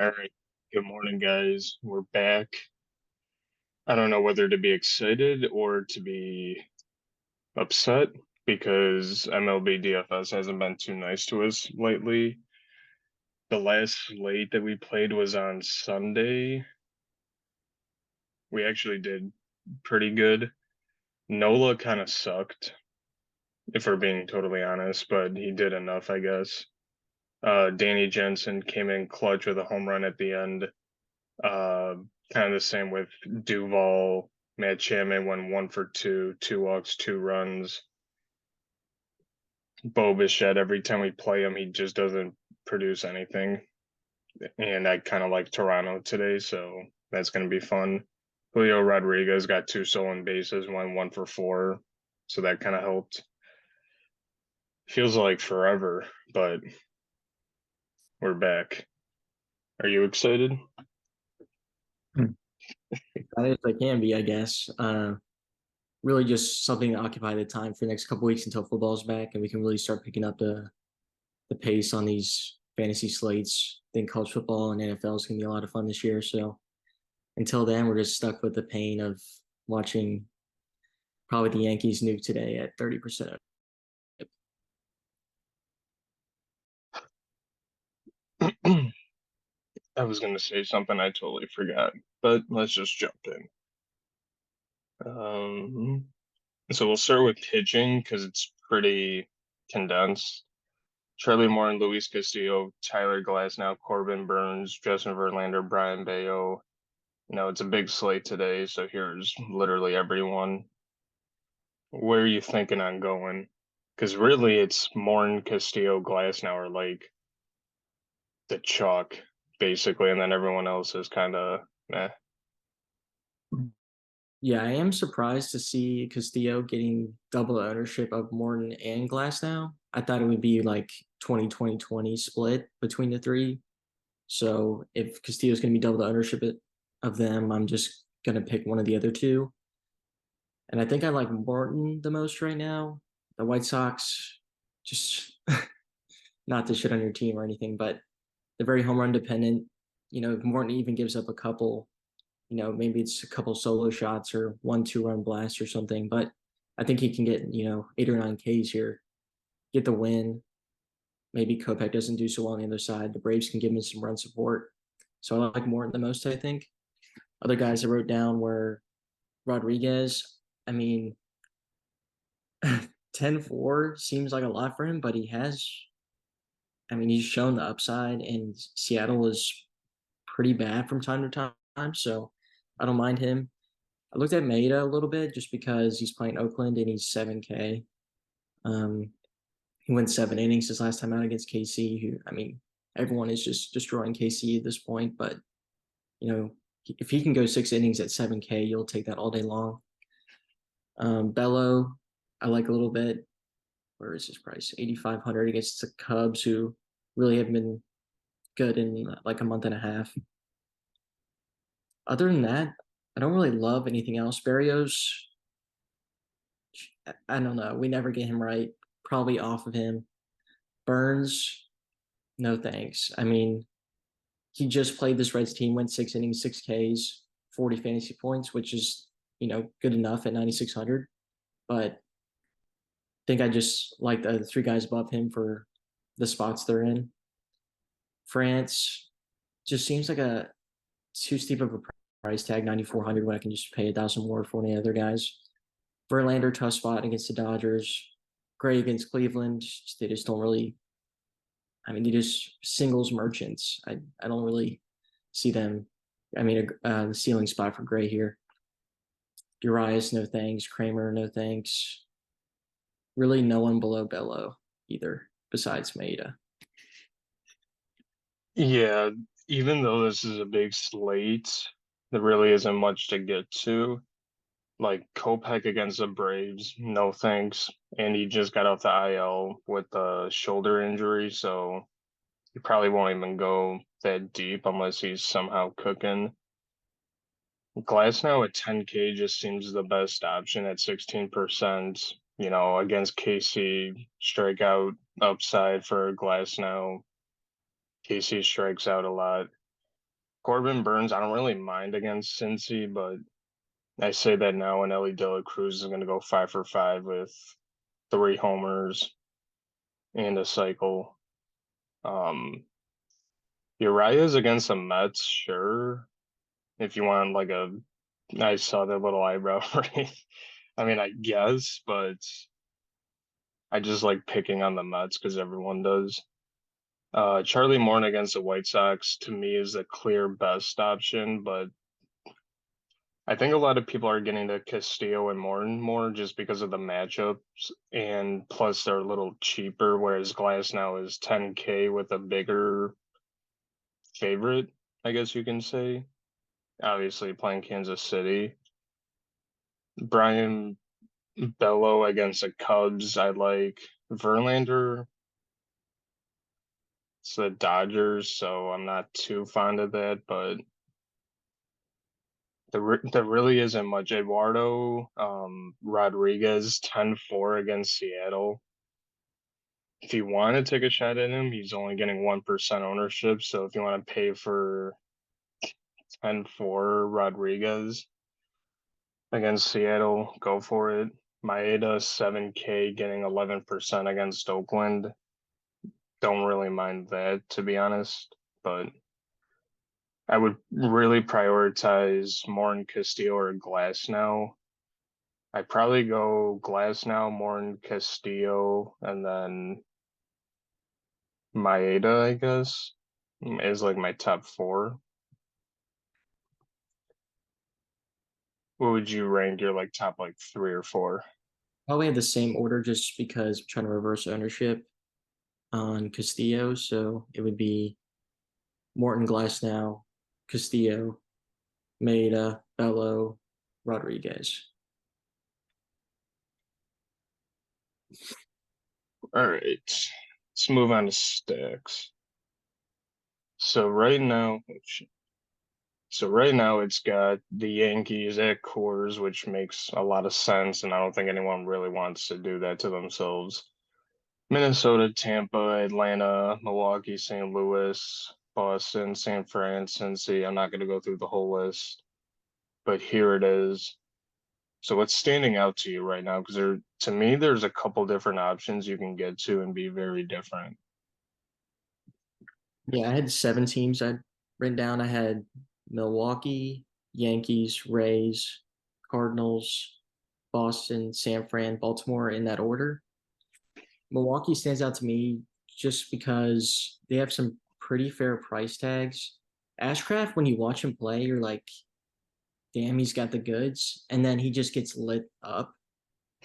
All right. Good morning, guys. We're back. I don't know whether to be excited or to be upset because MLB DFS hasn't been too nice to us lately. The last slate that we played was on Sunday. We actually did pretty good. Nola kind of sucked, if we're being totally honest, but he did enough, I guess. Danny Jensen came in clutch with a home run at the end. Uh, Kind of the same with Duval. Matt Chapman went 1 for 2, 2 walks, 2 runs. Bo Bichette, every time we play him, he just doesn't produce anything. And I kind of like Toronto today, so that's going to be fun. Julio Rodriguez got 2 stolen bases, went 1 for 4, so that kind of helped. Feels like forever, but we're back. Are you excited? Excited as I can be, I guess. Really just something to occupy the time for the next couple weeks until football's back and we can really start picking up the pace on these fantasy slates. I think college football and NFL is going to be a lot of fun this year. So until then, we're just stuck with the pain of watching probably the Yankees nuke today at 30%. I was going to say something I totally forgot, but let's just jump in. Um, so we'll start with pitching because it's pretty condensed. Charlie Moore and Luis Castillo, Tyler Glasnow, Corbin Burns, Justin Verlander, Brian Bayo. It's a big slate today, so here's literally everyone. Where are you thinking on going? Because really, it's Moore and Castillo, Glasnow are like the chalk, basically, and then everyone else is kind of eh. Yeah, I am surprised to see Castillo getting double ownership of Morton and Glass now. I thought it would be like 20-20-20 split between the three. So if Castillo's going to be double the ownership of them, I'm just going to pick one of the other two. And I think I like Morton the most right now. The White Sox, just not to shit on your team or anything, but they're very home run dependent. If Morton even gives up a couple, maybe it's a couple solo shots or 1-2 run blast or something, but I think he can get, 8 or 9 Ks here, get the win. Maybe Kopech doesn't do so well on the other side. The Braves can give him some run support. So I like Morton the most, I think. Other guys I wrote down were Rodriguez. I mean, 10-4 seems like a lot for him, but he's shown the upside, and Seattle is pretty bad from time to time. So I don't mind him. I looked at Maeda a little bit just because he's playing Oakland and he's 7K. Um, he went 7 innings his last time out against KC, who, everyone is just destroying KC at this point. But, if he can go 6 innings at 7K, you'll take that all day long. Bello, I like a little bit. Where is his price? 8,500 against the Cubs, who really have been good in like a month and a half. Other than that, I don't really love anything else. Barrios, I don't know. We never get him right. Probably off of him. Burns, no thanks. He just played this Reds team, went 6 innings, 6 Ks, 40 fantasy points, which is, good enough at 9,600. But I think I just like the three guys above him for the spots they're in. France just seems like a too steep of a price tag, 9,400, when I can just pay 1,000 more for any other guys. Verlander, tough spot against the Dodgers. Gray against Cleveland. They just don't really. They just singles merchants. I don't really see them. The ceiling spot for Gray here. Urias, no thanks. Kramer, no thanks. Really, no one below Bello either, besides Maeda. Yeah, even though this is a big slate, there really isn't much to get to. Like Kopech against the Braves, no thanks. And he just got off the IL with a shoulder injury, so he probably won't even go that deep unless he's somehow cooking. Glasnow at 10K just seems the best option at 16%. Against KC, strikeout upside for Glasnow. KC strikes out a lot. Corbin Burns, I don't really mind against Cincy, but I say that now when Ellie De La Cruz is going to go 5 for 5 with 3 homers and a cycle. Um, Uriah's against the Mets, sure. If you want like a, I saw that little eyebrow raise. I mean, I guess, but I just like picking on the Mets because everyone does. Charlie Morton against the White Sox to me is the clear best option, but I think a lot of people are getting to Castillo and Morton more just because of the matchups, and plus they're a little cheaper, whereas Glass now is 10K with a bigger favorite, I guess you can say. Obviously playing Kansas City. Brian Bello against the Cubs, I like Verlander. It's the Dodgers, so I'm not too fond of that, but there really isn't much. Eduardo Rodriguez 10-4 against Seattle. If you want to take a shot at him, he's only getting 1% ownership. So if you want to pay for 10-4 Rodriguez against Seattle, go for it. Maeda 7K getting 11% against Oakland. Don't really mind that, to be honest, but I would really prioritize Morton Castillo or Glass now. I'd probably go Glass now, Morton Castillo, and then Maeda, I guess, is like my top four. What would you rank your like top like three or four? Probably have the same order just because I'm trying to reverse ownership on Castillo. So it would be Morton Glasnow, Castillo, Maeda, Bello, Rodriguez. All right, let's move on to stacks. So right now, it's got the Yankees at Coors, which makes a lot of sense, and I don't think anyone really wants to do that to themselves. Minnesota, Tampa, Atlanta, Milwaukee, St. Louis, Boston, San Fran, Cincy. I'm not going to go through the whole list, but here it is. So what's standing out to you right now? Because to me, there's a couple different options you can get to and be very different. Yeah, I had 7 teams I'd written down. I had Milwaukee, Yankees, Rays, Cardinals, Boston, San Fran, Baltimore in that order. Milwaukee stands out to me just because they have some pretty fair price tags. Ashcraft, when you watch him play, you're like, damn, he's got the goods. And then he just gets lit up.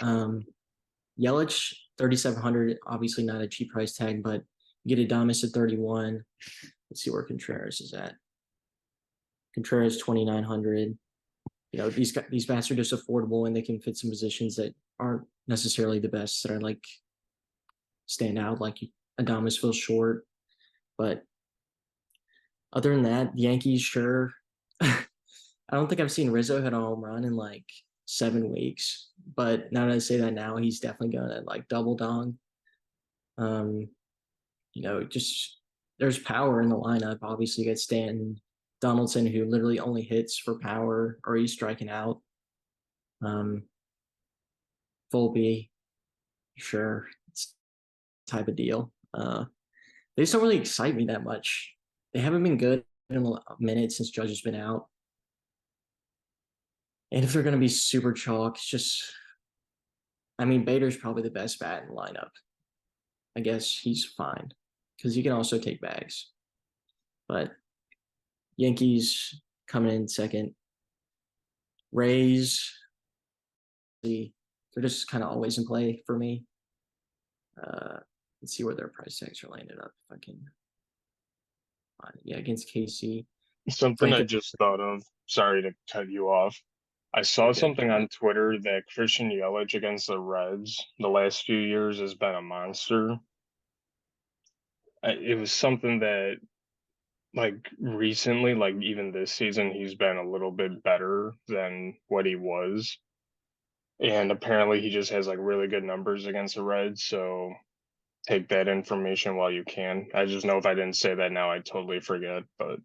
Um, Yelich, 3,700, obviously not a cheap price tag, but you get Adames at 31. Let's see where Contreras is at. Contreras, 2,900. You know, these bats are just affordable and they can fit some positions that aren't necessarily the best that are like stand out. Like Adames feels short. But other than that, the Yankees, sure. I don't think I've seen Rizzo hit a home run in like 7 weeks. But now that I say that now, he's definitely going to like double dong. Um, just there's power in the lineup. Obviously, you got Stanton, Donaldson, who literally only hits for power or he's striking out. Um, Volpe, sure, it's type of deal. They just don't really excite me that much. They haven't been good in a minute since Judge has been out. And if they're going to be super chalk, it's just, I mean, Bader's probably the best bat in the lineup. I guess he's fine because he can also take bags. But Yankees coming in second. Rays, they're just kind of always in play for me. Let's see where their price tags are landed up if I can find it. Yeah, against KC. Something I Franco, just thought of. Sorry to cut you off. I saw you're good. something on Twitter that Christian Yelich against the Reds the last few years has been a monster. It was something that like recently, like even this season, he's been a little bit better than what he was. And apparently he just has like really good numbers against the Reds. So take that information while you can. I just know if I didn't say that now, I'd totally forget. But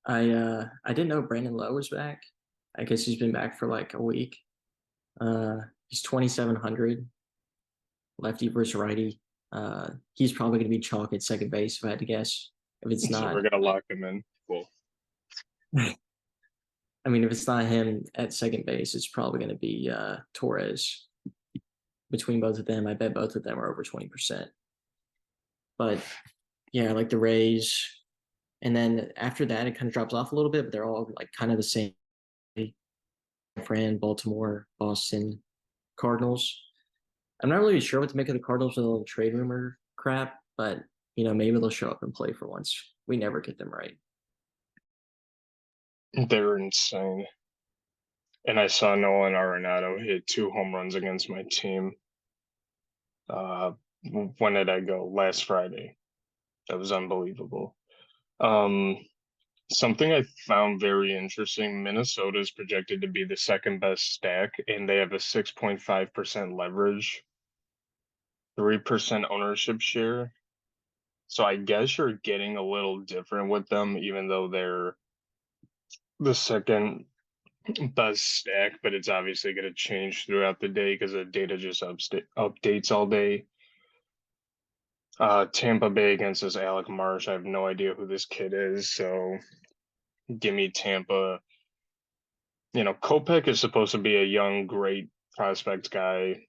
I didn't know Brandon Lowe was back. I guess he's been back for like a week. He's 2,700 lefty versus righty. He's probably going to be chalk at second base if I had to guess. If it's So we're not, gonna lock him in. Cool. I mean, if it's not him at second base, it's probably going to be Torres. Between both of them, I bet both of them are over 20%. But yeah, like the Rays, and then after that, it kind of drops off a little bit, but they're all like kind of the same. Fran, Baltimore, Boston, Cardinals. I'm not really sure what to make of the Cardinals with a little trade rumor crap, but maybe they'll show up and play for once. We never get them right. They're insane. And I saw Nolan Arenado hit 2 home runs against my team. Uh, when did I go? Last Friday. That was unbelievable. Um, Something I found very interesting, Minnesota is projected to be the second best stack, and they have a 6.5% leverage, 3% ownership share. So I guess you're getting a little different with them, even though they're the second best stack, but it's obviously going to change throughout the day because the data just updates all day. Tampa Bay against this Alec Marsh. I have no idea who this kid is, so give me Tampa. Kopech is supposed to be a young, great prospect guy.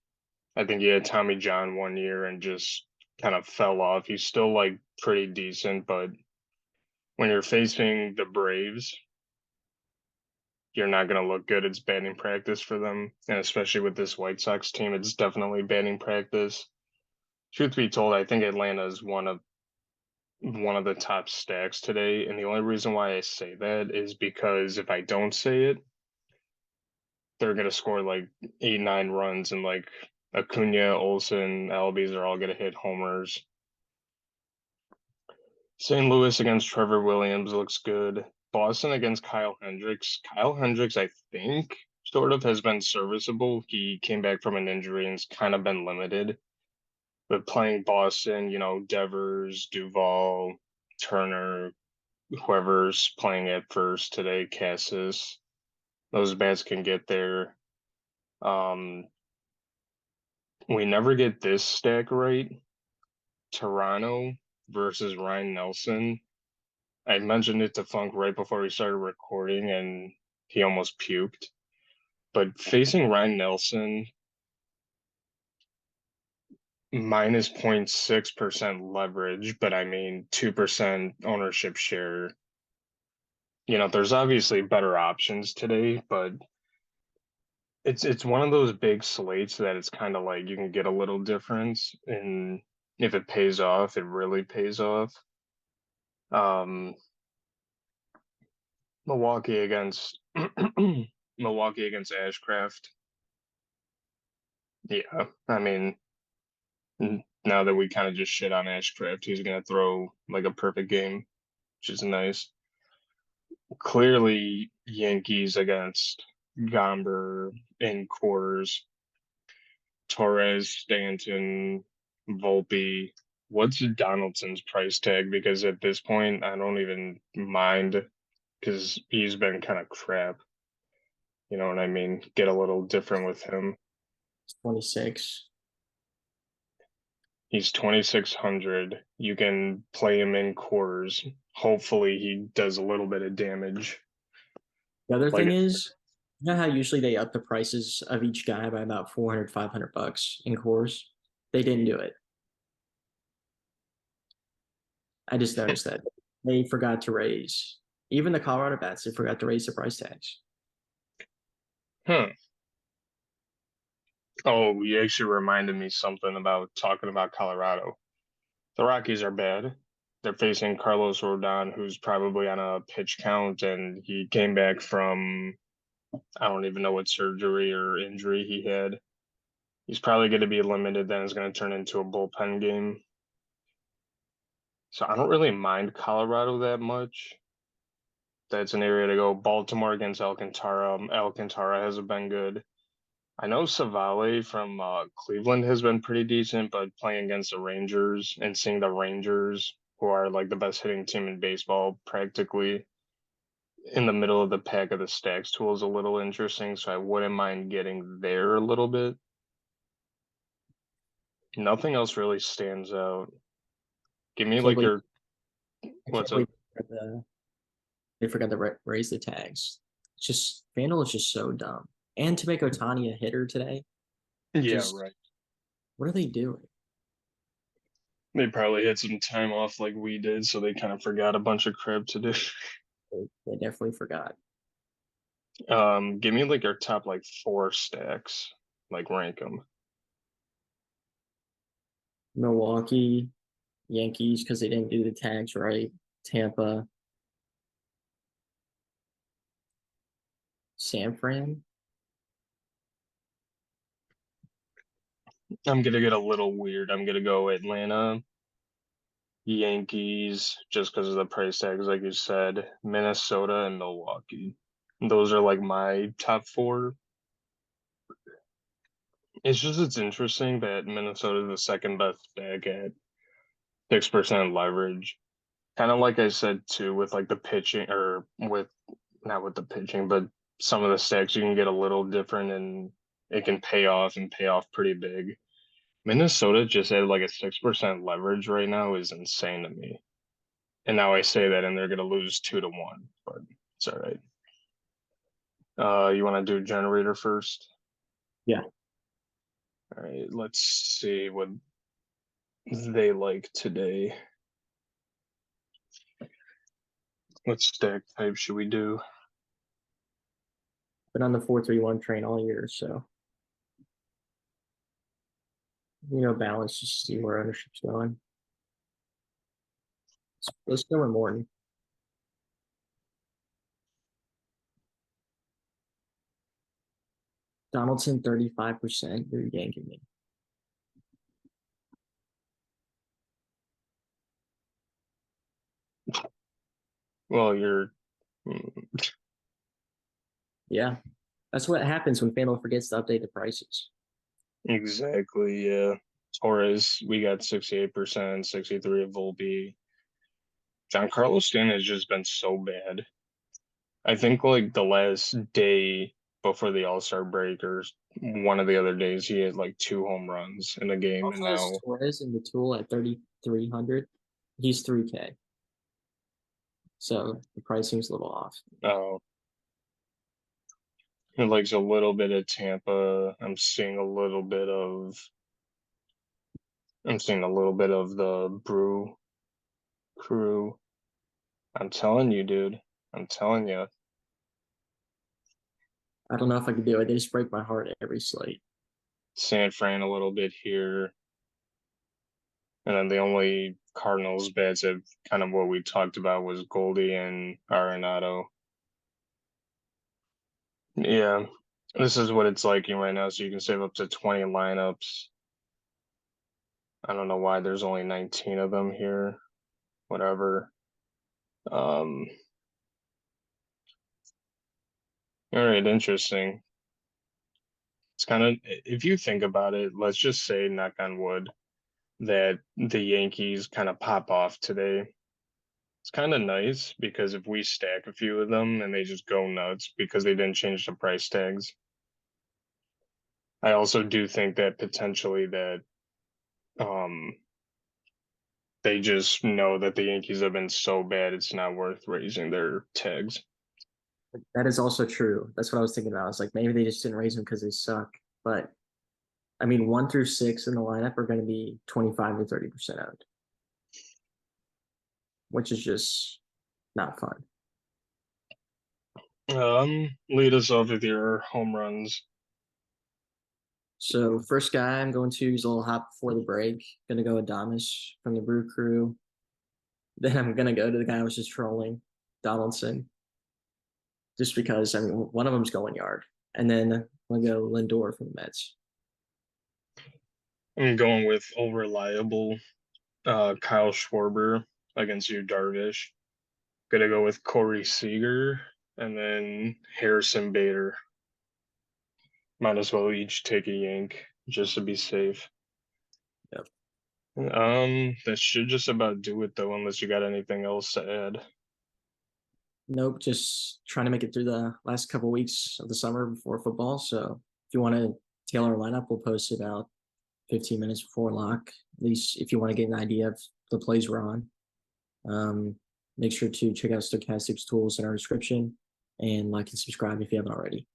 I think he had Tommy John 1 year and just kind of fell off. He's still like pretty decent, but when you're facing the Braves, you're not going to look good. It's batting practice for them, and especially with this White Sox team, it's definitely batting practice. Truth be told, I think Atlanta is one of the top stacks today, and the only reason why I say that is because if I don't say it, they're gonna score like 8, 9 runs, and like Acuna, Olsen, Albies are all gonna hit homers. St. Louis against Trevor Williams looks good. Boston against Kyle Hendricks. Kyle Hendricks, I think, sort of has been serviceable. He came back from an injury and's kind of been limited. But playing Boston, Devers, Duvall, Turner, whoever's playing at first today, Cassis, those bats can get there. Um, we never get this stack right. Toronto versus Ryan Nelson. I mentioned it to Funk right before we started recording, and he almost puked. But facing Ryan Nelson, minus 0.6% leverage, but I mean 2% ownership share. There's obviously better options today, but it's one of those big slates that it's kind of like you can get a little difference, and if it pays off, it really pays off. Um, Milwaukee against Milwaukee against Ashcraft. Yeah, I mean, now that we kind of just shit on Ashcraft, he's gonna throw like a perfect game, which is nice. Clearly, Yankees against Gomber in quarters. Torres, Stanton, Volpe. What's Donaldson's price tag? Because at this point, I don't even mind because he's been kind of crap. You know what I mean? Get a little different with him. It's 26. He's 2,600. You can play him in quarters. Hopefully, he does a little bit of damage. The other Like, thing is, you know how usually they up the prices of each guy by about 400, $500 in cores? They didn't do it. I just noticed that they forgot to raise. Even the Colorado bats, they forgot to raise the price tags. huh. Oh, you actually reminded me something about talking about Colorado. The Rockies are bad. They're facing Carlos Rodon, who's probably on a pitch count, and he came back from I don't even know what surgery or injury he had. He's probably going to be limited, then it's going to turn into a bullpen game. So I don't really mind Colorado that much. That's an area to go. Baltimore against Alcantara. Alcantara hasn't been good. I know Savale from Cleveland has been pretty decent, but playing against the Rangers and seeing the Rangers, who are like the best hitting team in baseball, practically, in the middle of the pack of the stacks tool is a little interesting, so I wouldn't mind getting there a little bit. Nothing else really stands out. Give me Can't like believe your I can't what's up? believe they forgot to raise the tags. It's just Fanduel is just so dumb. And to make Otani a hitter today, Yeah, just right. what are they doing? They probably had some time off like we did, so they kind of forgot a bunch of crap to do. They definitely forgot. Give me like your top like four stacks, like rank them. Milwaukee, Yankees because they didn't do the tags right. Tampa, San Fran. I'm gonna get a little weird. I'm gonna go Atlanta, Yankees, just because of the price tags, like you said, Minnesota and Milwaukee. Those are like my top four. It's interesting that Minnesota is the second best stack at 6% leverage. Kind of like I said too, with like the pitching or with not with the pitching, but some of the stacks you can get a little different and it can pay off and pay off pretty big. Minnesota just at like a 6% leverage right now is insane to me. And now I say that and they're gonna lose 2-1, but it's all right. You want to do generator first? Yeah, All right, let's see what they like today. What stack type should we do? been on the 4-3-1 train all year, so balance just see where ownership's going. Let's go in Morton. Donaldson 35%. You're yanking me. Well, you're Yeah, that's what happens when FanDuel forgets to update the prices. exactly, yeah. Torres, we got 68%, 63 of Volpe. Giancarlo Stanton has just been so bad. I think like the last day before the All-Star break or one of the other days, he had like two home runs in a game, and Also has now Torres in the tool at 3,300. He's 3K. So the pricing's a little off. uh, he likes a little bit of Tampa. I'm seeing a little bit of the Brew crew. I'm telling you, dude. I'm telling you. I don't know if I could do it. They just break my heart every slate. San Fran a little bit here. And then the only Cardinals bets of kind of what we talked about was Goldie and Arenado. Yeah, this is what it's like right now. So you can save up to 20 lineups. I don't know why there's only 19 of them here. Whatever. Um, all right, interesting. It's kind of, if you think about it, let's just say, knock on wood, that the Yankees kind of pop off today. It's kind of nice because if we stack a few of them and they just go nuts because they didn't change the price tags, I also do think that potentially that um they just know that the Yankees have been so bad it's not worth raising their tags. That is also true. That's what I was thinking about. It's like maybe they just didn't raise them because they suck. But I mean, 1 through 6 in the lineup are going to be 25 to 30% owned, which is just not fun. Lead us off with your home runs. So first guy I'm going to is a little hot before the break. Gonna go Adamas from the Brew Crew. Then I'm gonna go to the guy I was just trolling, Donaldson, just because I mean one of them's going yard, and then I'm gonna go Lindor from the Mets. I'm going with all reliable Kyle Schwarber against you, Darvish. Gonna go with Corey Seager and then Harrison Bader. Might as well each take a yank just to be safe. Yep. That should just about do it though, unless you got anything else to add. Nope, just trying to make it through the last couple weeks of the summer before football. So if you want to tailor a lineup, we'll post it about 15 minutes before lock. At least if you want to get an idea of the plays we're on. Um, Make sure to check out Stochastics tools in our description and like and subscribe if you haven't already.